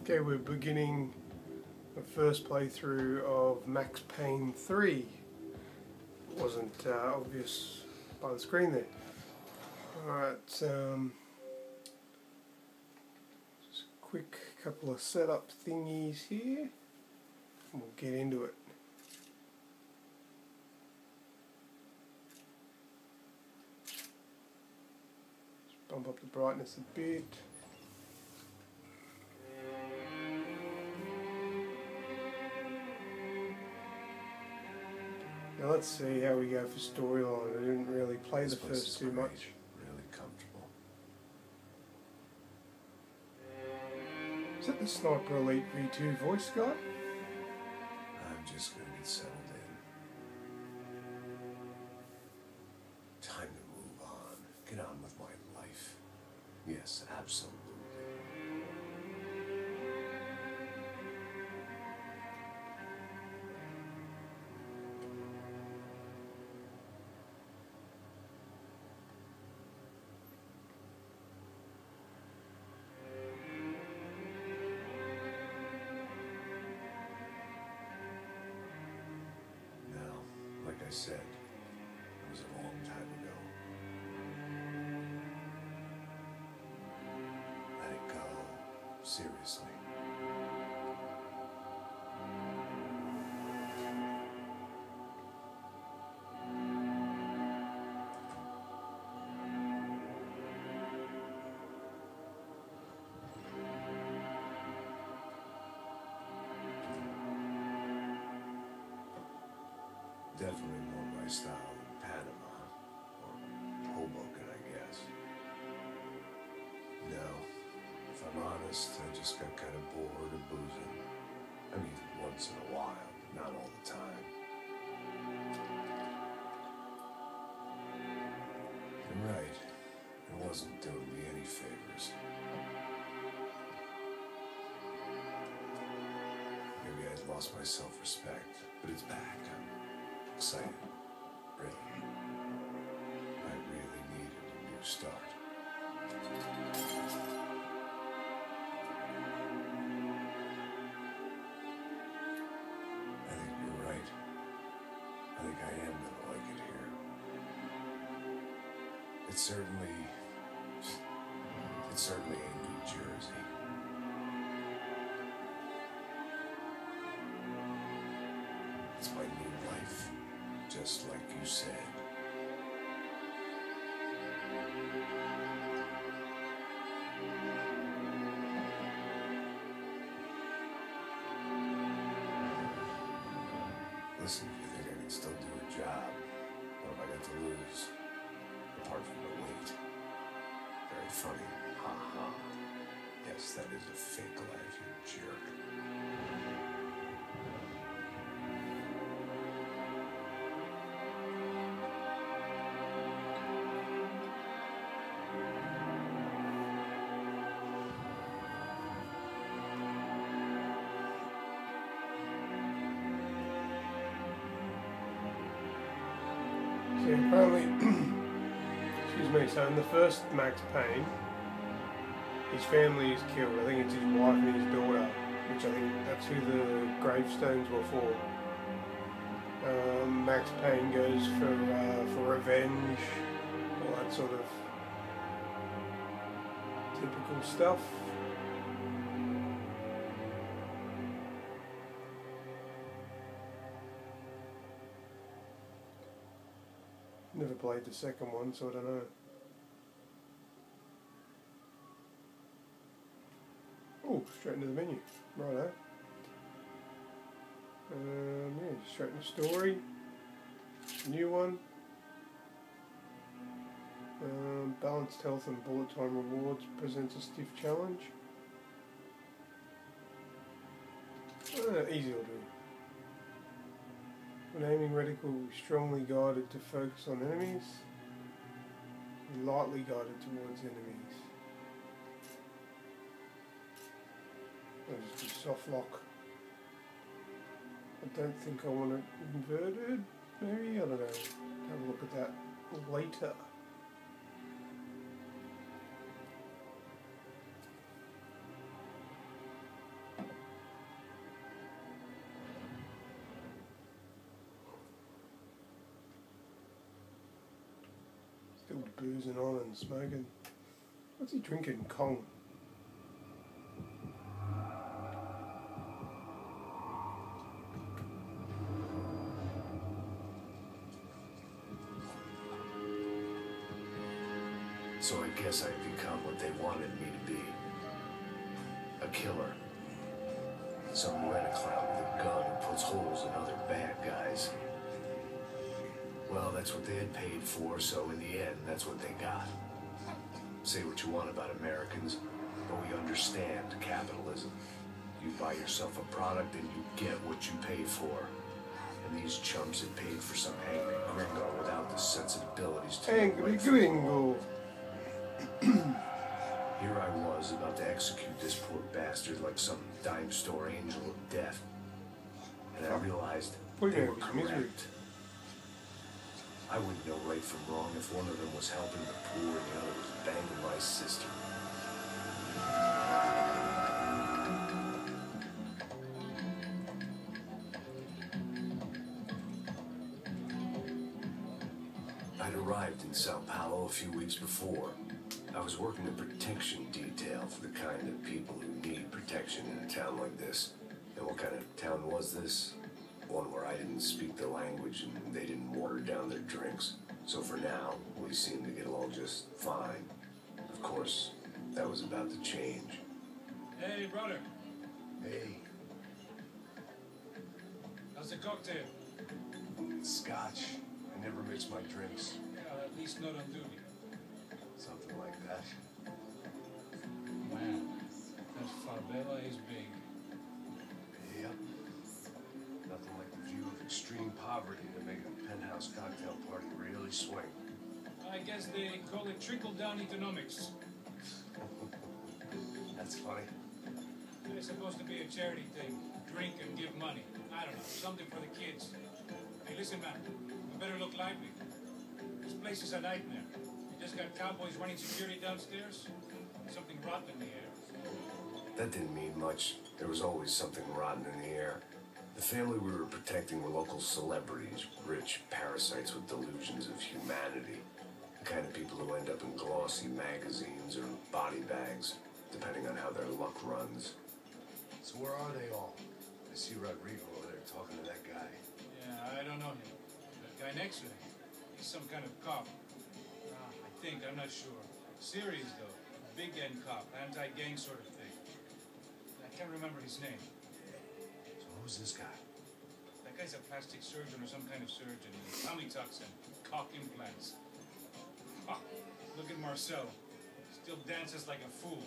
Okay, we're beginning the first playthrough of Max Payne 3. Wasn't obvious by the screen there. Alright, just a quick couple of setup thingies here, and we'll get into it. Just bump up the brightness a bit. Now let's see how we go for storyline. I didn't really play the first too much. Really comfortable. Is that the Sniper Elite V2 voice guy? I'm just going to get settled in. Time to move on. Get on with my life. Yes, absolutely. Like I said, it was a long time ago. Let it go. Seriously. Definitely more my style than Panama, or Hoboken, I guess. No, if I'm honest, I just got kind of bored of boozing. I mean, once in a while, but not all the time. You're right, it wasn't doing me any favors. Maybe I'd lost my self-respect, but it's back. Excited, really. I really needed a new start. I think you're right. I think I am gonna like it here. It's certainly in New Jersey. It's my new life. Just like you said. Listen, if you think I can still do a job, what have I got to lose? Apart from the weight. Very funny. Ha ha. Yes, that is a fake life, you jerk. So apparently, excuse me, so in the first Max Payne, his family is killed. I think it's his wife and his daughter, which I think that's who the gravestones were for. Max Payne goes for revenge, all that sort of typical stuff. Never played the second one, so I don't know. Oh, straight into the menu. Righto. Yeah, straight into story. New one. Balanced health and bullet time rewards presents a stiff challenge. Easy will do. When aiming reticle, strongly guided to focus on enemies, lightly guided towards enemies. I'll just do soft lock. I don't think I want it inverted, maybe, I don't know. Have a look at that later. boozing on and smoking. What's he drinking? Kong. So I guess I've become what they wanted me to be. A killer. Some rent-a-clown with a gun who puts holes in other bad guys. Well, that's what they had paid for, so in the end, that's what they got. Say what you want about Americans, but we understand capitalism. You buy yourself a product and you get what you pay for. And these chumps had paid for some angry gringo without the sensibilities to Angry gringo. Here I was about to execute this poor bastard like some dime store angel of death. And I realized they were correct. I wouldn't know right from wrong if one of them was helping the poor and the other was banging my sister. I'd arrived in Sao Paulo a few weeks before. I was working a protection detail for the kind of people who need protection in a town like this. And what kind of town was this? One where I didn't speak the language and they didn't water down their drinks. So for now, we seemed to get along just fine. Of course, that was about to change. Hey, brother. Hey. How's the cocktail? It's scotch. I never mix my drinks. Yeah, at least not on duty. Something like that. Man, that favela is big. Yep. Nothing like the view of extreme poverty to make a penthouse cocktail party really swing. I guess they call it trickle-down economics. That's funny. It's supposed to be a charity thing. Drink and give money. I don't know, something for the kids. Hey, listen, man. You better look lively. This place is a nightmare. You just got cowboys running security downstairs. Something rotten in the air. That didn't mean much. There was always something rotten in the air. The family we were protecting were local celebrities, rich parasites with delusions of humanity. The kind of people who end up in glossy magazines or body bags, depending on how their luck runs. So where are they all? I see Rodrigo over there talking to that guy. Yeah, I don't know him. That guy next to him. He's some kind of cop. I think, I'm not sure. Serious, though. Big end cop, anti-gang sort of thing. I can't remember his name. So who's this guy? That guy's a plastic surgeon or some kind of surgeon. Tummy tucks and cock implants. Oh, look at Marcel. Still dances like a fool.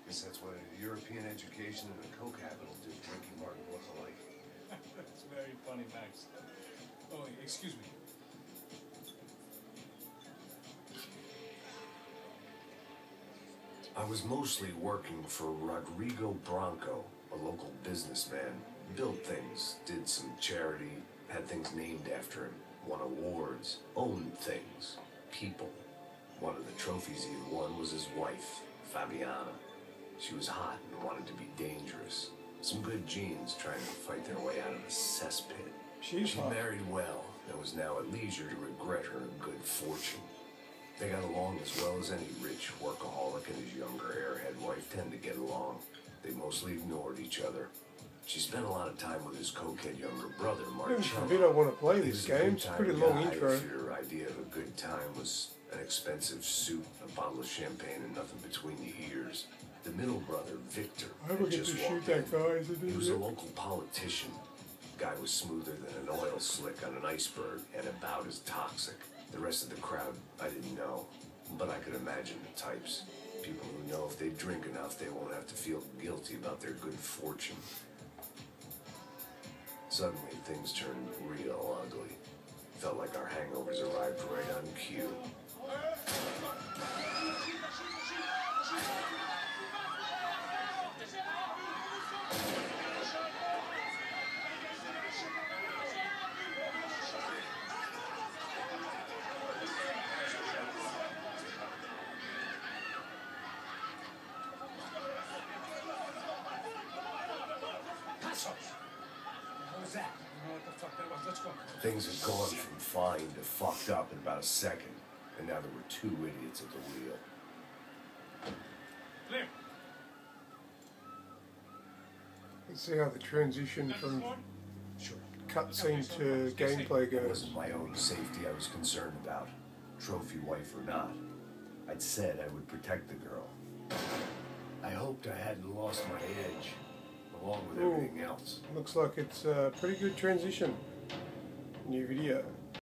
Guess that's what a European education and a coke habit will do, Ricky Martin look alike. That's very funny, Max. Oh, excuse me. I was mostly working for Rodrigo Branco, a local businessman. Built things, did some charity, had things named after him, won awards, owned things, people. One of the trophies he had won was his wife, Fabiana. She was hot and wanted to be dangerous. Some good genes trying to fight their way out of a cesspit. She married well and was now at leisure to regret her good fortune. They got along as well as any rich workaholic and his younger airhead wife tend to get along. They mostly ignored each other. She spent a lot of time with his cokehead younger brother, Marcello. I don't want to play this game. It's a pretty long intro. If your idea of a good time was an expensive suit, a bottle of champagne, and nothing between the ears. The middle brother, Victor, had just walked in. He was a local politician. The guy was smoother than an oil slick on an iceberg and about as toxic. The rest of the crowd, I didn't know, but I could imagine the types. People who know if they drink enough, they won't have to feel guilty about their good fortune. Suddenly, things turned real ugly. Felt like our hangovers arrived right on cue. that? You know what the fuck that was? Let's go. Things had gone from fine to fucked up in about a second. And now there were two idiots at the wheel. Clear. Let's see how the transition Got this from board? Sure. cutscene to gameplay It goes. wasn't my own safety I was concerned about, trophy wife or not. I'd said I would protect the girl. I hoped I hadn't lost my edge, along with Ooh. everything else. Looks like it's a pretty good transition. New video.